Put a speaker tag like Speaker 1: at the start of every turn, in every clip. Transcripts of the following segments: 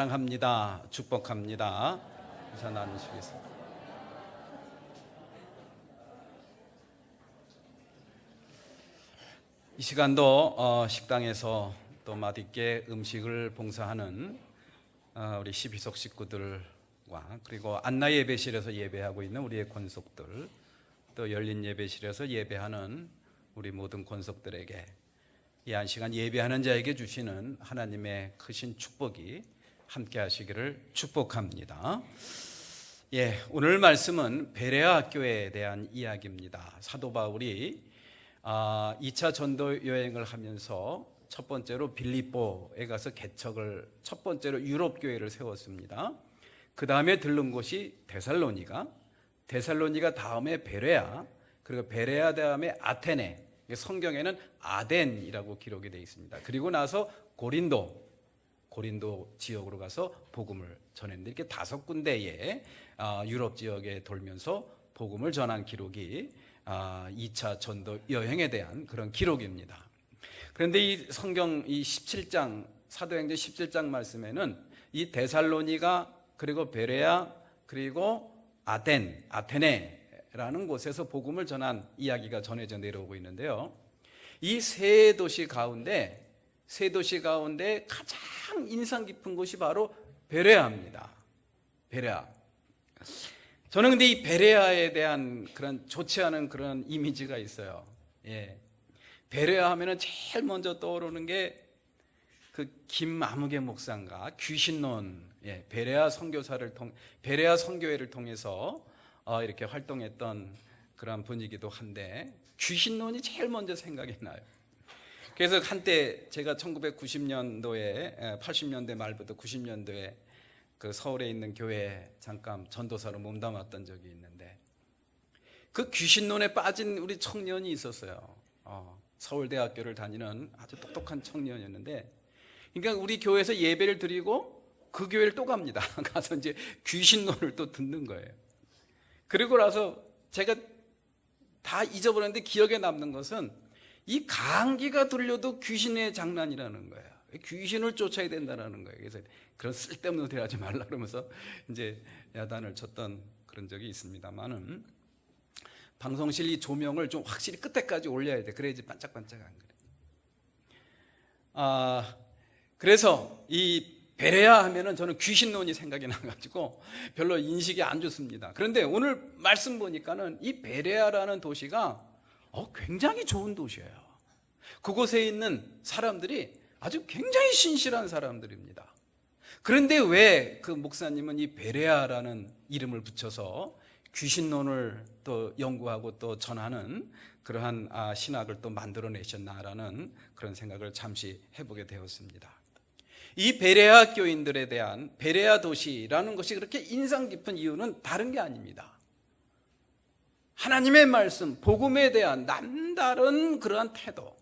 Speaker 1: 사랑합니다. 축복합니다. 인사 나누시겠습니다. 이 시간도 식당에서 또 맛있게 음식을 봉사하는 우리 12석 식구들과 그리고 안나 예배실에서 예배하고 있는 우리의 권속들, 또 열린 예배실에서 예배하는 우리 모든 권속들에게 이 한 시간 예배하는 자에게 주시는 하나님의 크신 축복이 함께 하시기를 축복합니다. 오늘 말씀은 베레아 학교에 대한 이야기입니다. 사도 바울이 2차 전도 여행을 하면서 첫 번째로 빌립보에 가서 개척을, 첫 번째로 유럽 교회를 세웠습니다. 그 다음에 들른 곳이 데살로니가 다음에 베레아, 그리고 베레아 다음에 아테네, 성경에는 아덴이라고 기록이 되어 있습니다. 그리고 나서 고린도 지역으로 가서 복음을 전했는데, 이렇게 5군데의 유럽 지역에 돌면서 복음을 전한 기록이 2차 전도 여행에 대한 그런 기록입니다. 그런데 이 성경 이 17장, 사도행전 17장 말씀에는 이 데살로니가, 그리고 베레아, 그리고 아테네라는 곳에서 복음을 전한 이야기가 전해져 내려오고 있는데요. 이 세 도시 가운데 가장 인상 깊은 곳이 바로 베레아입니다. 베레아. 저는 근데 이 베레아에 대한 그런 좋지 않은 그런 이미지가 있어요. 베레아 하면은 제일 먼저 떠오르는 게 그 김아무개 목사인가 귀신론, 베레아 선교회를 통해서 이렇게 활동했던 그런 분이기도 한데, 귀신론이 제일 먼저 생각이 나요. 그래서 한때 제가 1990년도에 80년대 말부터 90년도에 그 서울에 있는 교회에 잠깐 전도사로 몸담았던 적이 있는데, 그 귀신론에 빠진 우리 청년이 있었어요. 서울대학교를 다니는 아주 똑똑한 청년이었는데, 그러니까 우리 교회에서 예배를 드리고 그 교회를 또 갑니다. 가서 이제 귀신론을 또 듣는 거예요. 그리고 나서 제가 다 잊어버렸는데 기억에 남는 것은 이 감기가 들려도 귀신의 장난이라는 거예요. 귀신을 쫓아야 된다는 거예요. 그래서 그런 쓸데없는 소리 하지 말라 그러면서 이제 야단을 쳤던 그런 적이 있습니다만은, 방송실 이 조명을 좀 확실히 끝에까지 올려야 돼. 그래야지 반짝반짝 안 그래. 그래서 이 베레아 하면은 저는 귀신론이 생각이 나가지고 별로 인식이 안 좋습니다. 그런데 오늘 말씀 보니까는 이 베레아라는 도시가 굉장히 좋은 도시예요. 그곳에 있는 사람들이 아주 굉장히 신실한 사람들입니다. 그런데 왜 그 목사님은 이 베레아라는 이름을 붙여서 귀신론을 또 연구하고 또 전하는 그러한 신학을 또 만들어내셨나라는 그런 생각을 잠시 해보게 되었습니다. 이 베레아 교인들에 대한 베레아 도시라는 것이 그렇게 인상 깊은 이유는 다른 게 아닙니다. 하나님의 말씀, 복음에 대한 남다른 그러한 태도,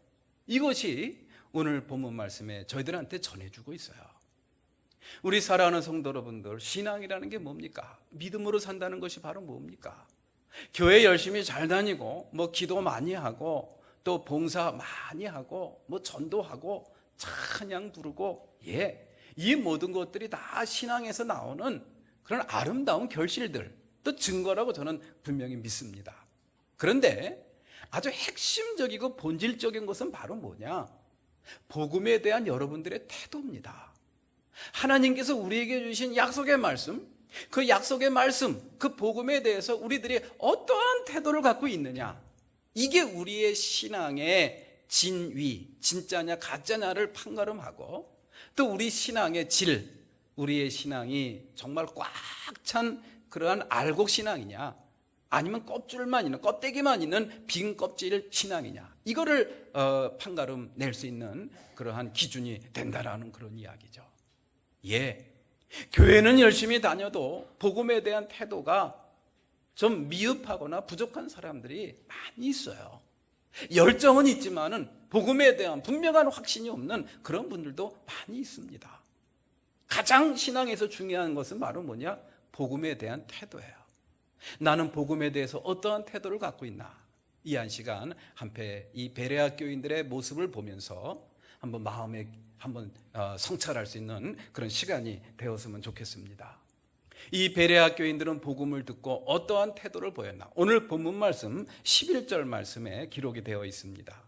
Speaker 1: 이것이 오늘 본문 말씀에 저희들한테 전해주고 있어요. 우리 사랑하는 성도 여러분들, 신앙이라는 게 뭡니까? 믿음으로 산다는 것이 바로 뭡니까? 교회 열심히 잘 다니고, 기도 많이 하고, 또 봉사 많이 하고, 전도하고, 찬양 부르고, 이 모든 것들이 다 신앙에서 나오는 그런 아름다운 결실들, 또 증거라고 저는 분명히 믿습니다. 그런데 아주 핵심적이고 본질적인 것은 바로 뭐냐? 복음에 대한 여러분들의 태도입니다. 하나님께서 우리에게 주신 약속의 말씀, 그 복음에 대해서 우리들이 어떠한 태도를 갖고 있느냐, 이게 우리의 신앙의 진위, 진짜냐 가짜냐를 판가름하고, 또 우리 신앙의 질, 우리의 신앙이 정말 꽉 찬 그러한 알곡 신앙이냐, 아니면 껍데기만 있는 빈 껍질 신앙이냐, 이거를 판가름 낼 수 있는 그러한 기준이 된다라는 그런 이야기죠. 교회는 열심히 다녀도 복음에 대한 태도가 좀 미흡하거나 부족한 사람들이 많이 있어요. 열정은 있지만은 복음에 대한 분명한 확신이 없는 그런 분들도 많이 있습니다. 가장 신앙에서 중요한 것은 바로 뭐냐? 복음에 대한 태도예요. 나는 복음에 대해서 어떠한 태도를 갖고 있나? 이 한 시간 한패 이 베레아 교인들의 모습을 보면서 한번 마음에 한번 성찰할 수 있는 그런 시간이 되었으면 좋겠습니다. 이 베레아 교인들은 복음을 듣고 어떠한 태도를 보였나? 오늘 본문 말씀 11절 말씀에 기록이 되어 있습니다.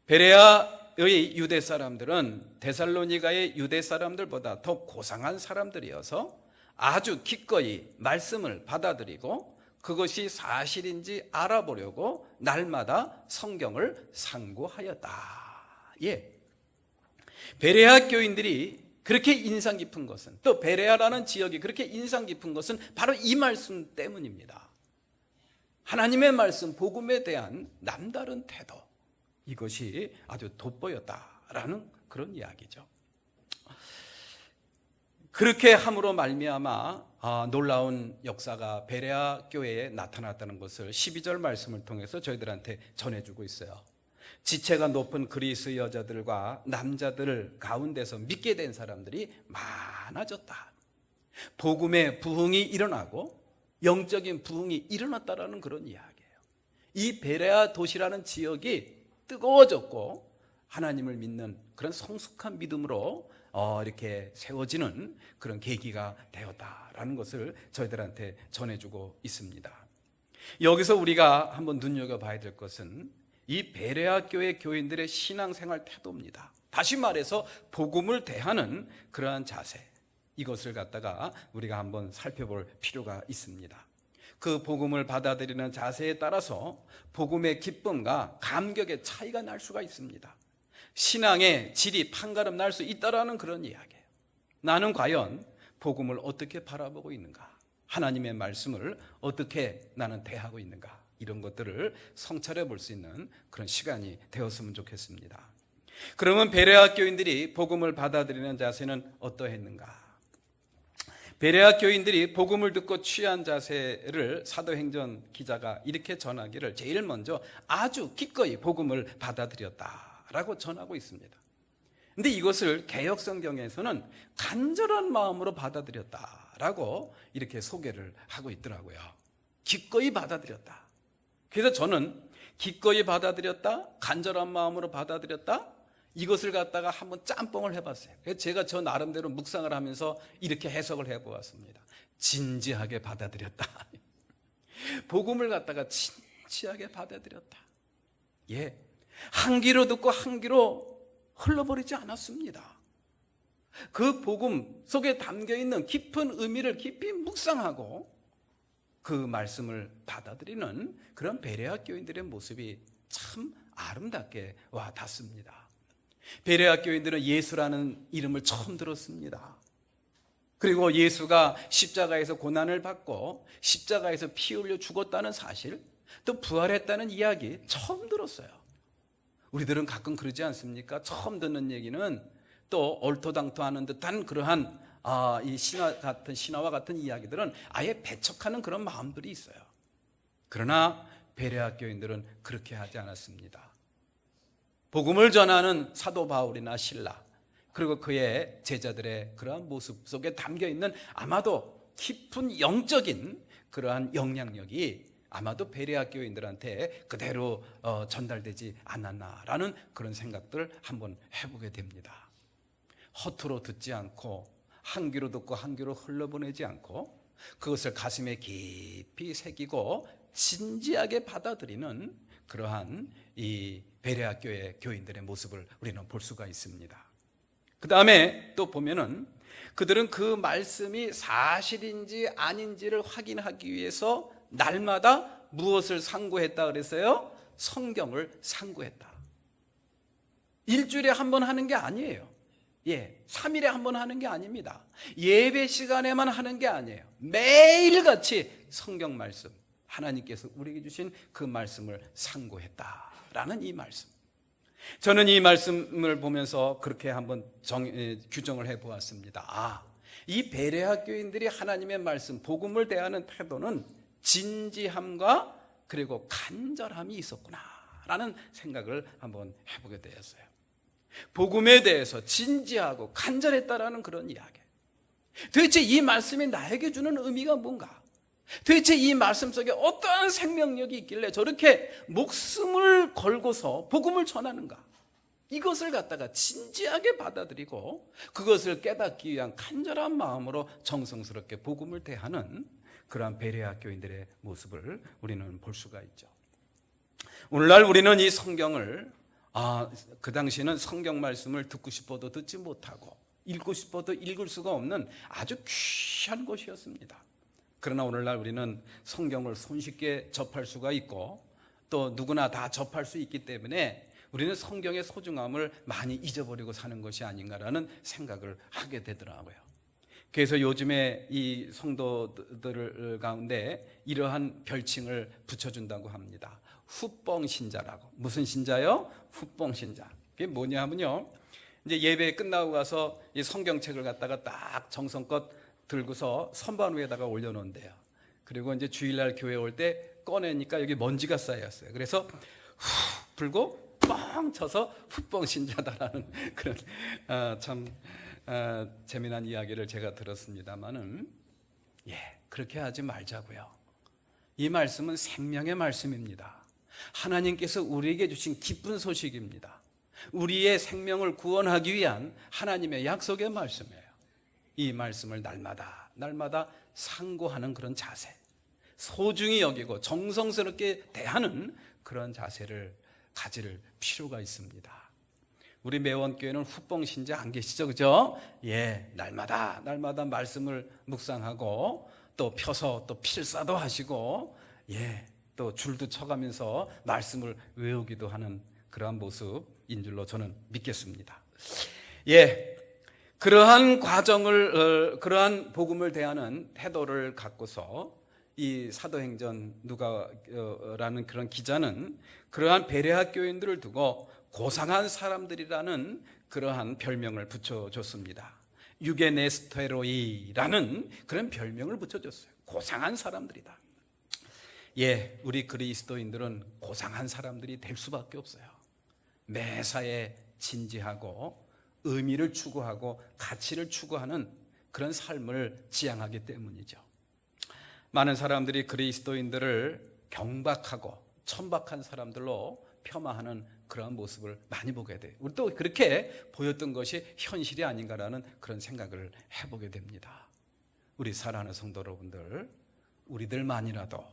Speaker 1: 베레아의 유대 사람들은 데살로니가의 유대 사람들보다 더 고상한 사람들이어서 아주 기꺼이 말씀을 받아들이고 그것이 사실인지 알아보려고 날마다 성경을 상고하였다. 예. 베레아 교인들이 그렇게 인상 깊은 것은, 또 베레아라는 지역이 그렇게 인상 깊은 것은 바로 이 말씀 때문입니다. 하나님의 말씀, 복음에 대한 남다른 태도, 이것이 아주 돋보였다라는 그런 이야기죠. 그렇게 함으로 말미암아 놀라운 역사가 베레아 교회에 나타났다는 것을 12절 말씀을 통해서 저희들한테 전해주고 있어요. 지체가 높은 그리스 여자들과 남자들 가운데서 믿게 된 사람들이 많아졌다. 복음의 부흥이 일어나고 영적인 부흥이 일어났다라는 그런 이야기예요. 이 베레아 도시라는 지역이 뜨거워졌고 하나님을 믿는 그런 성숙한 믿음으로 이렇게 세워지는 그런 계기가 되었다라는 것을 저희들한테 전해주고 있습니다. 여기서 우리가 한번 눈여겨봐야 될 것은 이 베레아 교회 교인들의 신앙생활 태도입니다. 다시 말해서 복음을 대하는 그러한 자세, 이것을 갖다가 우리가 한번 살펴볼 필요가 있습니다. 그 복음을 받아들이는 자세에 따라서 복음의 기쁨과 감격의 차이가 날 수가 있습니다. 신앙의 질이 판가름 날 수 있다라는 그런 이야기예요. 나는 과연 복음을 어떻게 바라보고 있는가? 하나님의 말씀을 어떻게 나는 대하고 있는가? 이런 것들을 성찰해 볼 수 있는 그런 시간이 되었으면 좋겠습니다. 그러면 베레아 교인들이 복음을 받아들이는 자세는 어떠했는가? 베레아 교인들이 복음을 듣고 취한 자세를 사도행전 기자가 이렇게 전하기를 제일 먼저 아주 기꺼이 복음을 받아들였다라고 전하고 있습니다. 그런데 이것을 개역성경에서는 간절한 마음으로 받아들였다라고 이렇게 소개를 하고 있더라고요. 기꺼이 받아들였다. 그래서 저는 기꺼이 받아들였다, 간절한 마음으로 받아들였다, 이것을 갖다가 한번 짬뽕을 해봤어요. 그래서 제가 저 나름대로 묵상을 하면서 이렇게 해석을 해보았습니다. 진지하게 받아들였다. 복음을 갖다가 진지하게 받아들였다. 예, 한 귀로 듣고 한 귀로 흘러버리지 않았습니다. 그 복음 속에 담겨있는 깊은 의미를 깊이 묵상하고 그 말씀을 받아들이는 그런 베레아 교인들의 모습이 참 아름답게 와 닿습니다. 베레아 교인들은 예수라는 이름을 처음 들었습니다. 그리고 예수가 십자가에서 고난을 받고 십자가에서 피 흘려 죽었다는 사실, 또 부활했다는 이야기 처음 들었어요. 우리들은 가끔 그러지 않습니까? 처음 듣는 얘기는 또 얼토당토하는 듯한 그러한 이 신화와 같은 이야기들은 아예 배척하는 그런 마음들이 있어요. 그러나 베레아 교인들은 그렇게 하지 않았습니다. 복음을 전하는 사도 바울이나 실라, 그리고 그의 제자들의 그러한 모습 속에 담겨있는 아마도 깊은 영적인 그러한 영향력이 아마도 베레아 교인들한테 그대로 전달되지 않았나라는 그런 생각들을 한번 해보게 됩니다. 허투루 듣지 않고 한 귀로 듣고 한 귀로 흘러보내지 않고 그것을 가슴에 깊이 새기고 진지하게 받아들이는 그러한 이 베레아 교회 교인들의 모습을 우리는 볼 수가 있습니다. 그 다음에 또 보면은 그들은 그 말씀이 사실인지 아닌지를 확인하기 위해서 날마다 무엇을 상고했다 그랬어요? 성경을 상고했다. 일주일에 한 번 하는 게 아니에요. 3일에 한 번 하는 게 아닙니다. 예배 시간에만 하는 게 아니에요. 매일같이 성경 말씀, 하나님께서 우리에게 주신 그 말씀을 상고했다라는 이 말씀. 저는 이 말씀을 보면서 그렇게 한번 규정을 해보았습니다. 이 베레아 교인들이 하나님의 말씀, 복음을 대하는 태도는 진지함과 그리고 간절함이 있었구나라는 생각을 한번 해보게 되었어요. 복음에 대해서 진지하고 간절했다라는 그런 이야기. 도대체 이 말씀이 나에게 주는 의미가 뭔가? 도대체 이 말씀 속에 어떠한 생명력이 있길래 저렇게 목숨을 걸고서 복음을 전하는가? 이것을 갖다가 진지하게 받아들이고 그것을 깨닫기 위한 간절한 마음으로 정성스럽게 복음을 대하는 그러한 베레아 교인들의 모습을 우리는 볼 수가 있죠. 오늘날 우리는 이 성경을 그 당시에는 성경 말씀을 듣고 싶어도 듣지 못하고 읽고 싶어도 읽을 수가 없는 아주 귀한 곳이었습니다. 그러나 오늘날 우리는 성경을 손쉽게 접할 수가 있고 또 누구나 다 접할 수 있기 때문에 우리는 성경의 소중함을 많이 잊어버리고 사는 것이 아닌가라는 생각을 하게 되더라고요. 그래서 요즘에 이 성도들 가운데 이러한 별칭을 붙여준다고 합니다. 후뻥신자라고. 무슨 신자요? 후뻥신자. 그게 뭐냐 하면요, 이제 예배 끝나고 가서 이 성경책을 갖다가 딱 정성껏 들고서 선반 위에다가 올려놓은대요. 그리고 이제 주일날 교회 올 때 꺼내니까 여기 먼지가 쌓였어요. 그래서 후 불고 뻥 쳐서 후뻥신자다라는 그런 참 재미난 이야기를 제가 들었습니다만은, 그렇게 하지 말자고요. 이 말씀은 생명의 말씀입니다. 하나님께서 우리에게 주신 기쁜 소식입니다. 우리의 생명을 구원하기 위한 하나님의 약속의 말씀이에요. 이 말씀을 날마다 상고하는 그런 자세, 소중히 여기고 정성스럽게 대하는 그런 자세를 가질 필요가 있습니다. 우리 매원교회는 후뻥신자 안 계시죠? 그죠? 날마다 말씀을 묵상하고 또 펴서 또 필사도 하시고 또 줄도 쳐가면서 말씀을 외우기도 하는 그러한 모습인 줄로 저는 믿겠습니다. 그러한 과정을 그러한 복음을 대하는 태도를 갖고서 이 사도행전 누가라는 그런 기자는 그러한 베레아 교인들을 두고 고상한 사람들이라는 그러한 별명을 붙여줬습니다. 유게네스테로이라는 그런 별명을 붙여줬어요. 고상한 사람들이다. 우리 그리스도인들은 고상한 사람들이 될 수밖에 없어요. 매사에 진지하고 의미를 추구하고 가치를 추구하는 그런 삶을 지향하기 때문이죠. 많은 사람들이 그리스도인들을 경박하고 천박한 사람들로 폄하하는 그런 모습을 많이 보게 돼요. 우리 또 그렇게 보였던 것이 현실이 아닌가라는 그런 생각을 해보게 됩니다. 우리 사랑하는 성도 여러분들, 우리들만이라도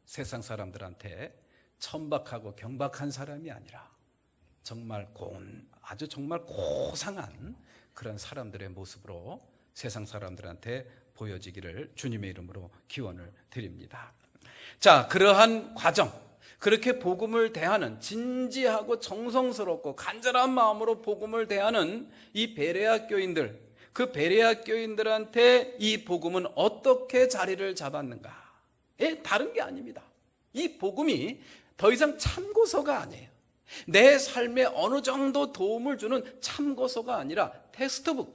Speaker 1: 세상 사람들한테 천박하고 경박한 사람이 아니라 아주 정말 고상한 그런 사람들의 모습으로 세상 사람들한테 보여지기를 주님의 이름으로 기원을 드립니다. 자, 그러한 과정, 그렇게 복음을 대하는 진지하고 정성스럽고 간절한 마음으로 복음을 대하는 이 베레아 교인들, 그 베레아 교인들한테 이 복음은 어떻게 자리를 잡았는가? 다른 게 아닙니다. 이 복음이 더 이상 참고서가 아니에요. 내 삶에 어느 정도 도움을 주는 참고서가 아니라 텍스트북,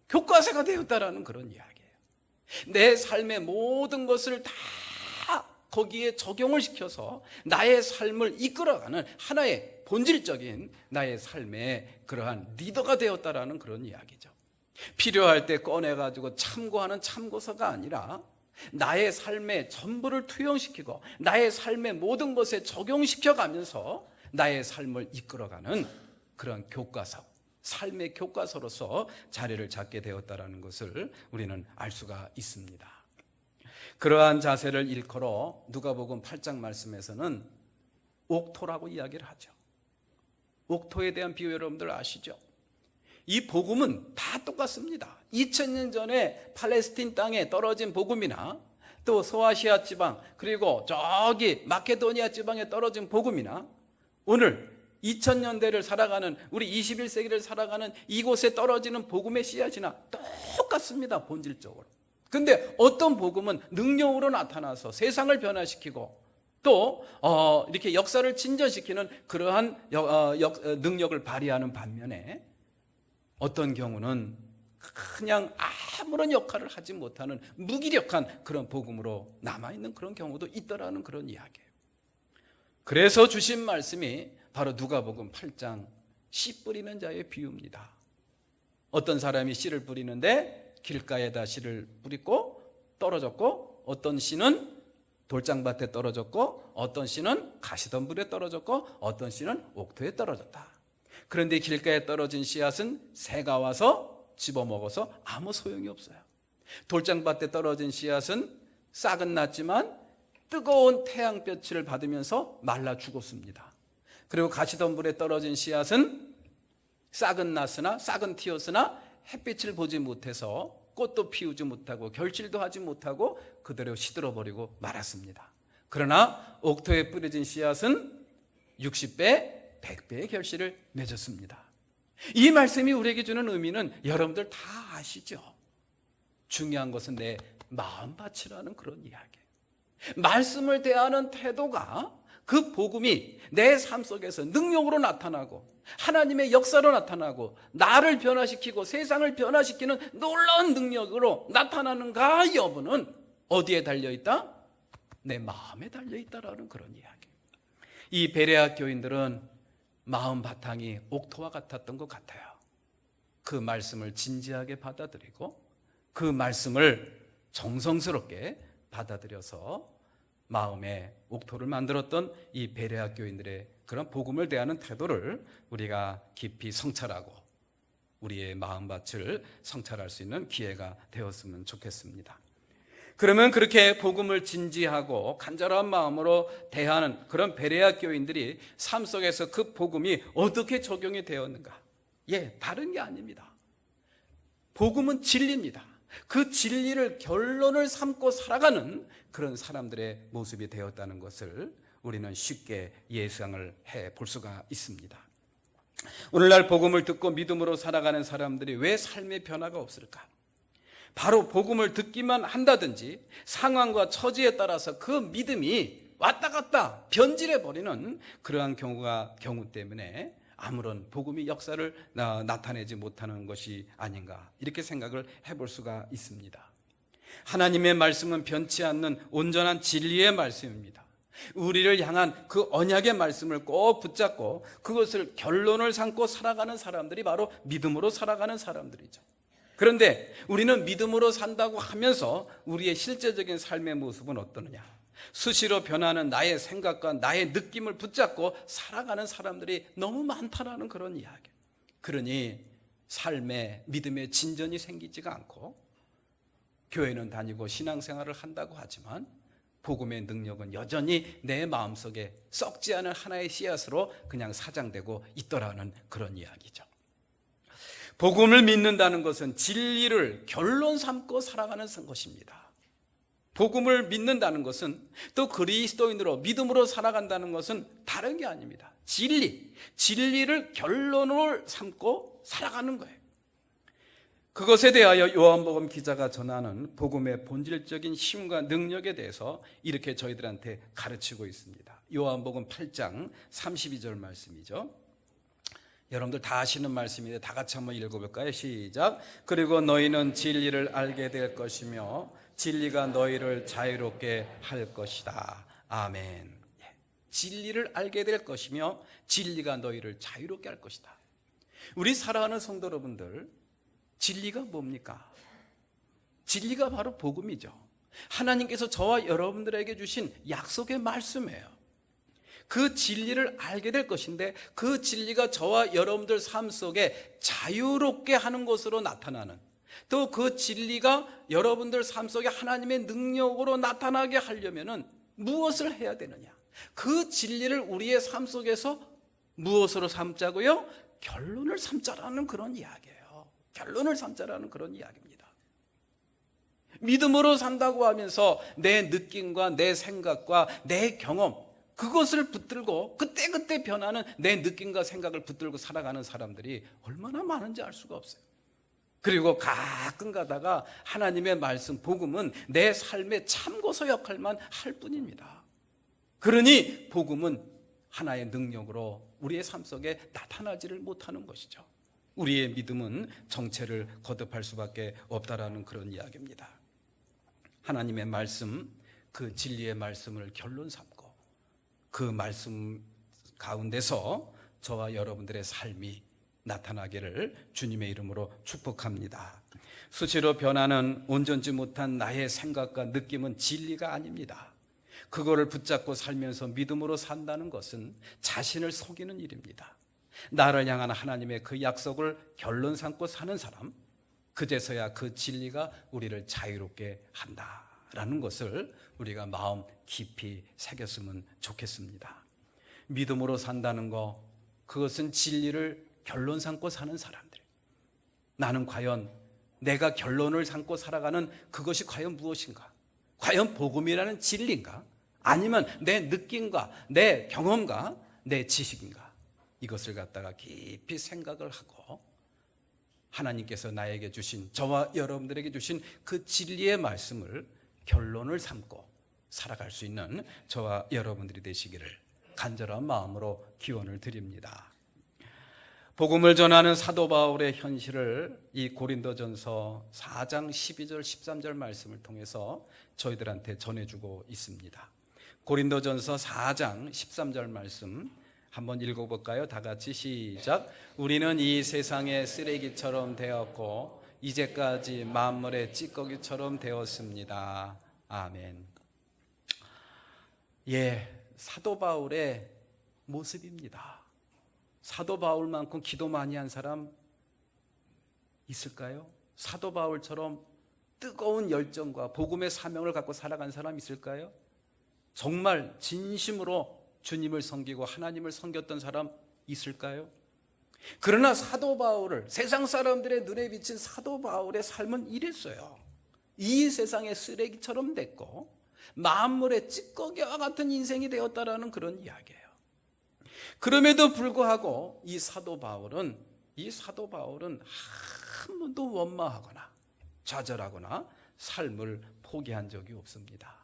Speaker 1: 교과서가 되었다라는 그런 이야기예요. 내 삶의 모든 것을 다 거기에 적용을 시켜서 나의 삶을 이끌어가는 하나의 본질적인 나의 삶의 그러한 리더가 되었다라는 그런 이야기죠. 필요할 때 꺼내가지고 참고하는 참고서가 아니라 나의 삶의 전부를 투영시키고 나의 삶의 모든 것에 적용시켜가면서 나의 삶을 이끌어가는 그런 교과서, 삶의 교과서로서 자리를 잡게 되었다는 것을 우리는 알 수가 있습니다. 그러한 자세를 일컬어 누가복음 8장 말씀에서는 옥토라고 이야기를 하죠. 옥토에 대한 비유 여러분들 아시죠? 이 복음은 다 똑같습니다. 2000년 전에 팔레스틴 땅에 떨어진 복음이나 또 소아시아 지방 그리고 저기 마케도니아 지방에 떨어진 복음이나 오늘 2000년대를 살아가는 우리 21세기를 살아가는 이곳에 떨어지는 복음의 씨앗이나 똑같습니다. 본질적으로. 근데 어떤 복음은 능력으로 나타나서 세상을 변화시키고 또 이렇게 역사를 진전시키는 그러한 능력을 발휘하는 반면에 어떤 경우는 그냥 아무런 역할을 하지 못하는 무기력한 그런 복음으로 남아있는 그런 경우도 있다라는 그런 이야기예요. 그래서 주신 말씀이 바로 누가복음 8장 씨 뿌리는 자의 비유입니다. 어떤 사람이 씨를 뿌리는데 길가에다 씨를 뿌리고 떨어졌고 어떤 씨는 돌장밭에 떨어졌고 어떤 씨는 가시덤불에 떨어졌고 어떤 씨는 옥토에 떨어졌다. 그런데 길가에 떨어진 씨앗은 새가 와서 집어먹어서 아무 소용이 없어요. 돌장밭에 떨어진 씨앗은 싹은 났지만 뜨거운 태양볕을 받으면서 말라 죽었습니다. 그리고 가시덤불에 떨어진 씨앗은 싹은 났으나 싹은 튀었으나 햇빛을 보지 못해서 꽃도 피우지 못하고 결실도 하지 못하고 그대로 시들어버리고 말았습니다. 그러나 옥토에 뿌려진 씨앗은 60배, 100배의 결실을 맺었습니다. 이 말씀이 우리에게 주는 의미는 여러분들 다 아시죠? 중요한 것은 내 마음밭이라는 그런 이야기예요. 말씀을 대하는 태도가 그 복음이 내 삶 속에서 능력으로 나타나고 하나님의 역사로 나타나고 나를 변화시키고 세상을 변화시키는 놀라운 능력으로 나타나는가 여부는 어디에 달려있다? 내 마음에 달려있다라는 그런 이야기. 이 베레아 교인들은 마음 바탕이 옥토와 같았던 것 같아요. 그 말씀을 진지하게 받아들이고 그 말씀을 정성스럽게 받아들여서 마음에 옥토를 만들었던 이 베레아 교인들의 그런 복음을 대하는 태도를 우리가 깊이 성찰하고 우리의 마음밭을 성찰할 수 있는 기회가 되었으면 좋겠습니다. 그러면 그렇게 복음을 진지하고 간절한 마음으로 대하는 그런 베레아 교인들이 삶 속에서 그 복음이 어떻게 적용이 되었는가? 다른 게 아닙니다. 복음은 진리입니다. 그 진리를 결론을 삼고 살아가는 그런 사람들의 모습이 되었다는 것을 우리는 쉽게 예상을 해볼 수가 있습니다. 오늘날 복음을 듣고 믿음으로 살아가는 사람들이 왜 삶의 변화가 없을까? 바로 복음을 듣기만 한다든지 상황과 처지에 따라서 그 믿음이 왔다 갔다 변질해버리는 그러한 경우 때문에 아무런 복음이 역사를 나타내지 못하는 것이 아닌가 이렇게 생각을 해볼 수가 있습니다. 하나님의 말씀은 변치 않는 온전한 진리의 말씀입니다. 우리를 향한 그 언약의 말씀을 꼭 붙잡고 그것을 결론을 삼고 살아가는 사람들이 바로 믿음으로 살아가는 사람들이죠. 그런데 우리는 믿음으로 산다고 하면서 우리의 실제적인 삶의 모습은 어떠느냐? 수시로 변하는 나의 생각과 나의 느낌을 붙잡고 살아가는 사람들이 너무 많다라는 그런 이야기. 그러니 삶에 믿음의 진전이 생기지가 않고 교회는 다니고 신앙생활을 한다고 하지만 복음의 능력은 여전히 내 마음속에 썩지 않은 하나의 씨앗으로 그냥 사장되고 있더라는 그런 이야기죠. 복음을 믿는다는 것은 진리를 결론 삼고 살아가는 것입니다. 복음을 믿는다는 것은 또 그리스도인으로 믿음으로 살아간다는 것은 다른 게 아닙니다. 진리를 결론으로 삼고 살아가는 거예요. 그것에 대하여 요한복음 기자가 전하는 복음의 본질적인 힘과 능력에 대해서 이렇게 저희들한테 가르치고 있습니다. 요한복음 8장 32절 말씀이죠. 여러분들 다 아시는 말씀인데 다 같이 한번 읽어볼까요? 시작. 그리고 너희는 진리를 알게 될 것이며 진리가 너희를 자유롭게 할 것이다. 아멘. 진리를 알게 될 것이며 진리가 너희를 자유롭게 할 것이다. 우리 사랑하는 성도 여러분들, 진리가 뭡니까? 진리가 바로 복음이죠. 하나님께서 저와 여러분들에게 주신 약속의 말씀이에요. 그 진리를 알게 될 것인데 그 진리가 저와 여러분들 삶 속에 자유롭게 하는 것으로 나타나는, 또 그 진리가 여러분들 삶 속에 하나님의 능력으로 나타나게 하려면 무엇을 해야 되느냐? 그 진리를 우리의 삶 속에서 무엇으로 삼자고요? 결론을 삼자라는 그런 이야기예요. 결론을 삼자라는 그런 이야기입니다. 믿음으로 산다고 하면서 내 느낌과 내 생각과 내 경험, 그것을 붙들고 그때그때 변하는 내 느낌과 생각을 붙들고 살아가는 사람들이 얼마나 많은지 알 수가 없어요. 그리고 가끔 가다가 하나님의 말씀, 복음은 내 삶의 참고서 역할만 할 뿐입니다. 그러니 복음은 하나의 능력으로 우리의 삶 속에 나타나지를 못하는 것이죠. 우리의 믿음은 정체를 거듭할 수밖에 없다라는 그런 이야기입니다. 하나님의 말씀, 그 진리의 말씀을 결론 삼고 그 말씀 가운데서 저와 여러분들의 삶이 나타나기를 주님의 이름으로 축복합니다. 수시로 변하는 온전치 못한 나의 생각과 느낌은 진리가 아닙니다. 그거를 붙잡고 살면서 믿음으로 산다는 것은 자신을 속이는 일입니다. 나를 향한 하나님의 그 약속을 결론 삼고 사는 사람, 그제서야 그 진리가 우리를 자유롭게 한다라는 것을 우리가 마음 깊이 새겼으면 좋겠습니다. 믿음으로 산다는 거, 그것은 진리를 결론 삼고 사는 사람들. 나는 과연 내가 결론을 삼고 살아가는 그것이 과연 무엇인가? 과연 복음이라는 진리인가? 아니면 내 느낌과 내 경험과 내 지식인가? 이것을 갖다가 깊이 생각을 하고 하나님께서 나에게 주신, 저와 여러분들에게 주신 그 진리의 말씀을 결론을 삼고 살아갈 수 있는 저와 여러분들이 되시기를 간절한 마음으로 기원을 드립니다. 복음을 전하는 사도 바울의 현실을 이 고린도전서 4장 12절 13절 말씀을 통해서 저희들한테 전해주고 있습니다. 고린도전서 4장 13절 말씀 한번 읽어볼까요? 다 같이 시작. 우리는 이 세상의 쓰레기처럼 되었고 이제까지 만물의 찌꺼기처럼 되었습니다. 아멘. 예, 사도 바울의 모습입니다. 사도 바울만큼 기도 많이 한 사람 있을까요? 사도 바울처럼 뜨거운 열정과 복음의 사명을 갖고 살아간 사람 있을까요? 정말 진심으로 주님을 섬기고 하나님을 섬겼던 사람 있을까요? 그러나 사도 바울을, 세상 사람들의 눈에 비친 사도 바울의 삶은 이랬어요. 이 세상의 쓰레기처럼 됐고 만물의 찌꺼기와 같은 인생이 되었다라는 그런 이야기예요. 그럼에도 불구하고 이 사도 바울은 한 번도 원망하거나 좌절하거나 삶을 포기한 적이 없습니다.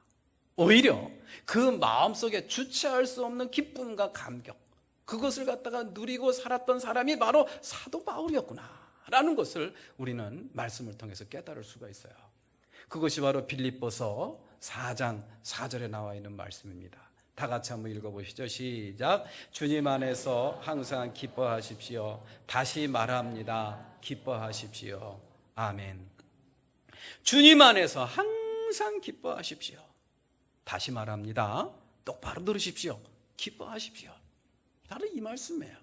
Speaker 1: 오히려 그 마음속에 주체할 수 없는 기쁨과 감격, 그것을 갖다가 누리고 살았던 사람이 바로 사도 바울이었구나라는 것을 우리는 말씀을 통해서 깨달을 수가 있어요. 그것이 바로 빌립보서 4장 4절에 나와 있는 말씀입니다. 다 같이 한번 읽어보시죠. 시작. 주님 안에서 항상 기뻐하십시오. 다시 말합니다. 기뻐하십시오. 아멘. 주님 안에서 항상 기뻐하십시오. 다시 말합니다. 똑바로 들으십시오. 기뻐하십시오. 바로 이 말씀이에요.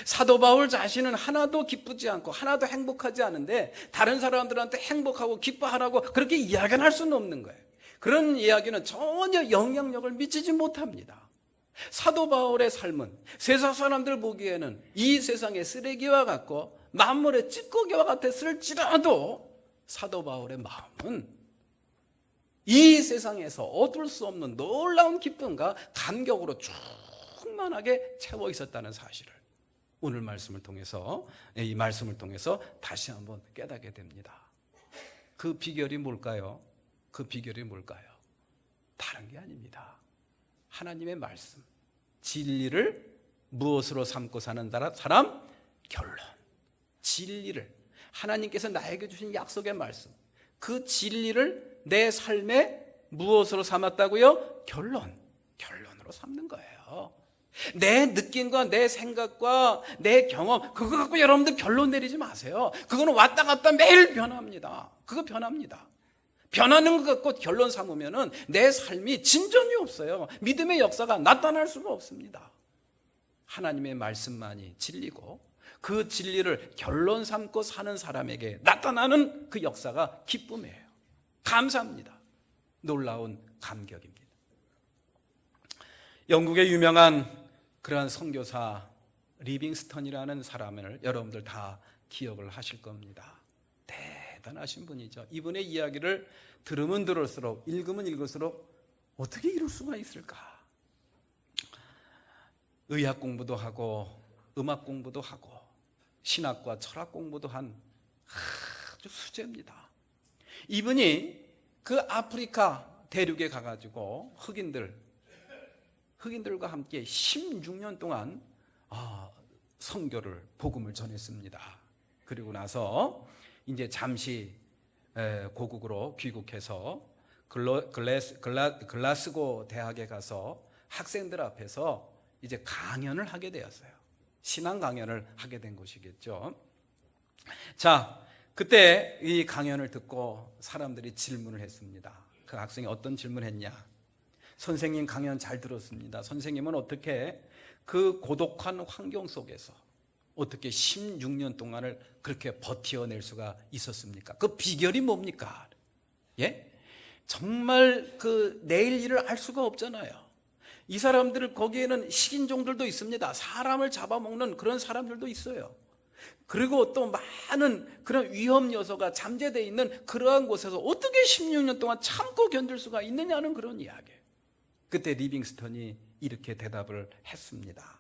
Speaker 1: 사도 바울 자신은 하나도 기쁘지 않고 하나도 행복하지 않은데 다른 사람들한테 행복하고 기뻐하라고 그렇게 이야기할 수는 없는 거예요. 그런 이야기는 전혀 영향력을 미치지 못합니다. 사도 바울의 삶은 세상 사람들 보기에는 이 세상의 쓰레기와 같고 만물의 찌꺼기와 같았을지라도 사도 바울의 마음은 이 세상에서 얻을 수 없는 놀라운 기쁨과 감격으로 충만하게 채워 있었다는 사실을 오늘 말씀을 통해서, 이 말씀을 통해서 다시 한번 깨닫게 됩니다. 그 비결이 뭘까요? 그 비결이 뭘까요? 다른 게 아닙니다. 하나님의 말씀, 진리를 무엇으로 삼고 사는 사람? 결론. 진리를, 하나님께서 나에게 주신 약속의 말씀, 그 진리를 내 삶에 무엇으로 삼았다고요? 결론으로 삼는 거예요. 내 느낌과 내 생각과 내 경험, 그거 갖고 여러분들 결론 내리지 마세요. 그거는 왔다 갔다 매일 변합니다. 그거 변합니다. 변하는 것 갖고 결론 삼으면은 내 삶이 진전이 없어요. 믿음의 역사가 나타날 수가 없습니다. 하나님의 말씀만이 진리고 그 진리를 결론 삼고 사는 사람에게 나타나는 그 역사가 기쁨이에요. 감사합니다. 놀라운 감격입니다. 영국의 유명한 그러한 선교사 리빙스턴이라는 사람을 여러분들 다 기억을 하실 겁니다. 대단하신 분이죠. 이분의 이야기를 들으면 들을수록, 읽으면 읽을수록 어떻게 이럴 수가 있을까? 의학 공부도 하고 음악 공부도 하고 신학과 철학 공부도 한 아주 수재입니다. 이분이 그 아프리카 대륙에 가가지고 흑인들과 함께 16년 동안 선교를, 복음을 전했습니다. 그리고 나서 이제 잠시 고국으로 귀국해서 글라스고 대학에 가서 학생들 앞에서 이제 강연을 하게 되었어요. 신앙 강연을 하게 된 것이겠죠. 자, 그때 이 강연을 듣고 사람들이 질문을 했습니다. 그 학생이 어떤 질문을 했냐? 선생님 강연 잘 들었습니다. 선생님은 어떻게 그 고독한 환경 속에서 어떻게 16년 동안을 그렇게 버텨낼 수가 있었습니까? 그 비결이 뭡니까? 예? 정말 그 내일 일을 알 수가 없잖아요. 이 사람들 거기에는 식인종들도 있습니다. 사람을 잡아먹는 그런 사람들도 있어요. 그리고 또 많은 그런 위험 요소가 잠재되어 있는 그러한 곳에서 어떻게 16년 동안 참고 견딜 수가 있느냐는 그런 이야기예요. 그때 리빙스턴이 이렇게 대답을 했습니다.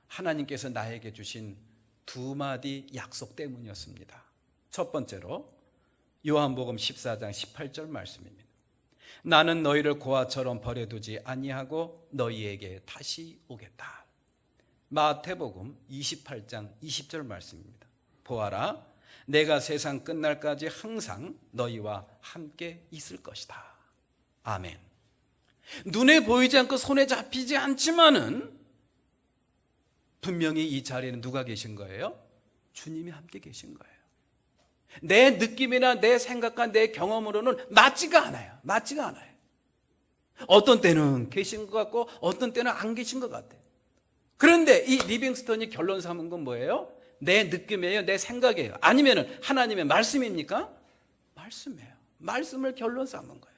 Speaker 1: 하나님께서 나에게 주신 두 마디 약속 때문이었습니다. 첫 번째로 요한복음 14장 18절 말씀입니다. 나는 너희를 고아처럼 버려두지 아니하고 너희에게 다시 오겠다. 마태복음 28장 20절 말씀입니다. 보아라, 내가 세상 끝날까지 항상 너희와 함께 있을 것이다. 아멘. 눈에 보이지 않고 손에 잡히지 않지만은 분명히 이 자리에는 누가 계신 거예요? 주님이 함께 계신 거예요. 내 느낌이나 내 생각과 내 경험으로는 맞지가 않아요. 맞지가 않아요. 어떤 때는 계신 것 같고 어떤 때는 안 계신 것 같아요. 그런데 이 리빙스턴이 결론 삼은 건 뭐예요? 내 느낌이에요? 내 생각이에요? 아니면 하나님의 말씀입니까? 말씀이에요. 말씀을 결론 삼은 거예요.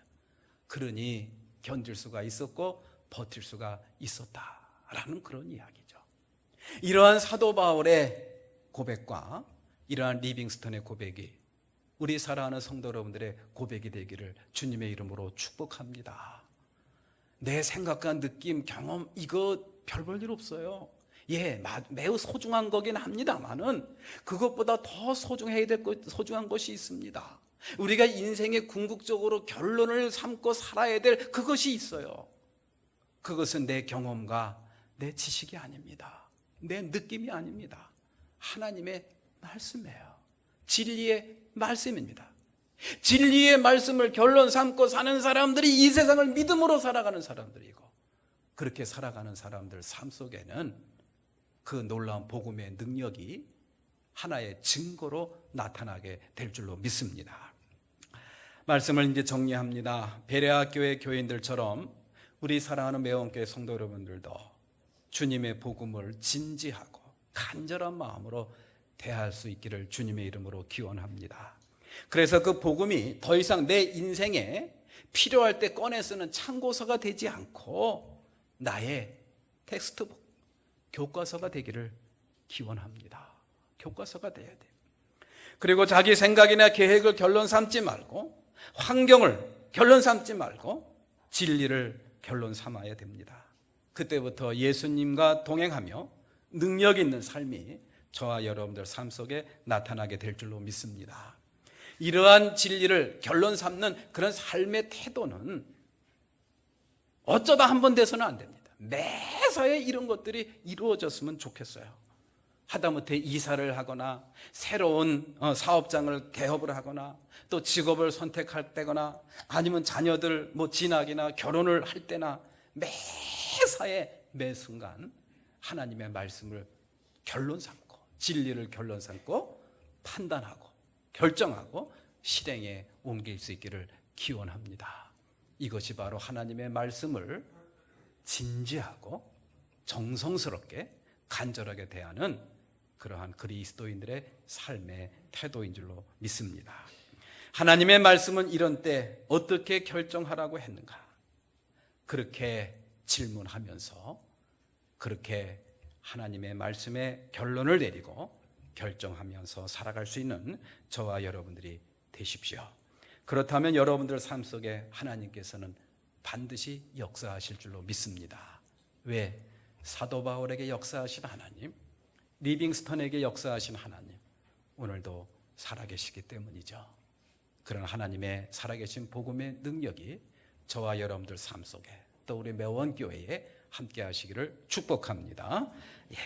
Speaker 1: 그러니 견딜 수가 있었고 버틸 수가 있었다라는 그런 이야기죠. 이러한 사도 바울의 고백과 이러한 리빙스턴의 고백이 우리 사랑하는 성도 여러분들의 고백이 되기를 주님의 이름으로 축복합니다. 내 생각과 느낌, 경험 이거 별 볼 일 없어요. 예, 매우 소중한 거긴 합니다만은 그것보다 더 소중해야 될 소중한 것이 있습니다. 우리가 인생의 궁극적으로 결론을 삼고 살아야 될 그것이 있어요. 그것은 내 경험과 내 지식이 아닙니다. 내 느낌이 아닙니다. 하나님의 말씀이에요. 진리의 말씀입니다. 진리의 말씀을 결론 삼고 사는 사람들이 이 세상을 믿음으로 살아가는 사람들이고, 그렇게 살아가는 사람들 삶 속에는 그 놀라운 복음의 능력이 하나의 증거로 나타나게 될 줄로 믿습니다. 말씀을 이제 정리합니다. 베레아 교회 교인들처럼 우리 사랑하는 매원교회 성도 여러분들도 주님의 복음을 진지하고 간절한 마음으로 대할 수 있기를 주님의 이름으로 기원합니다. 그래서 그 복음이 더 이상 내 인생에 필요할 때 꺼내 쓰는 참고서가 되지 않고 나의 텍스트북, 교과서가 되기를 기원합니다. 교과서가 돼야 돼요. 그리고 자기 생각이나 계획을 결론 삼지 말고, 환경을 결론 삼지 말고 진리를 결론 삼아야 됩니다. 그때부터 예수님과 동행하며 능력 있는 삶이 저와 여러분들 삶 속에 나타나게 될 줄로 믿습니다. 이러한 진리를 결론 삼는 그런 삶의 태도는 어쩌다 한 번 돼서는 안 됩니다. 매사에 이런 것들이 이루어졌으면 좋겠어요. 하다못해 이사를 하거나 새로운 사업장을 개업을 하거나 또 직업을 선택할 때거나 아니면 자녀들 진학이나 결혼을 할 때나 매사에 매 순간 하나님의 말씀을 결론 삼고 진리를 결론 삼고 판단하고 결정하고 실행에 옮길 수 있기를 기원합니다. 이것이 바로 하나님의 말씀을 진지하고 정성스럽게 간절하게 대하는 그러한 그리스도인들의 삶의 태도인 줄로 믿습니다. 하나님의 말씀은 이런 때 어떻게 결정하라고 했는가? 그렇게 질문하면서 그렇게 하나님의 말씀에 결론을 내리고 결정하면서 살아갈 수 있는 저와 여러분들이 되십시오. 그렇다면 여러분들 삶 속에 하나님께서는 반드시 역사하실 줄로 믿습니다. 왜? 사도 바울에게 역사하신 하나님, 리빙스턴에게 역사하신 하나님, 오늘도 살아계시기 때문이죠. 그런 하나님의 살아계신 복음의 능력이 저와 여러분들 삶 속에 또 우리 매원교회에 함께 하시기를 축복합니다. 예.